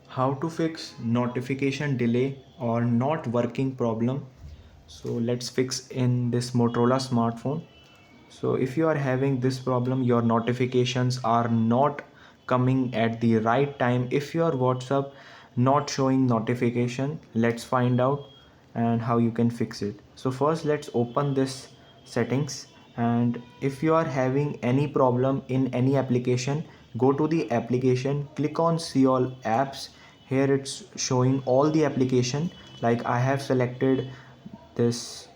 How to fix notification delay or not working problem. So let's fix in this Motorola smartphone. So if you are having this problem, your notifications are not coming at the right time. If your WhatsApp not showing notification, let's find out and how you can fix it. So first let's open this settings, and if you are having any problem in any application, go to the application, click on see all apps. Here it's showing all the application. Like I have selected this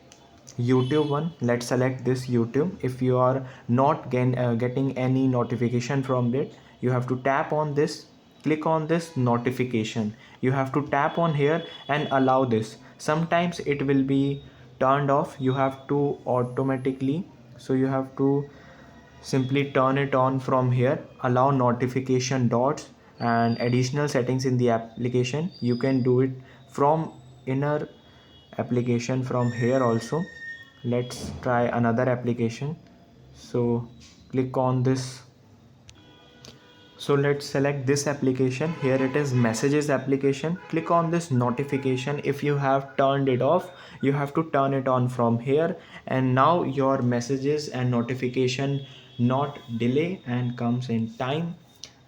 YouTube one. Let's select this YouTube. If you are not getting any notification from it, you have to tap on this, click on this notification. You have to tap on here and allow this. Sometimes it will be turned off, you have to automatically, so you have to simply turn it on from here. Allow notification dots and additional settings in the application. You can do it from inner application from here also. Let's try another application. So click on this. So let's select this application. Here it is, messages application. Click on this notification. If you have turned it off, you have to turn it on from here, and now your messages and notification not delay and comes in time,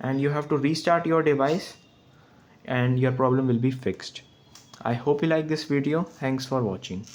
and you have to restart your device and your problem will be fixed. I hope you like this video. Thanks for watching.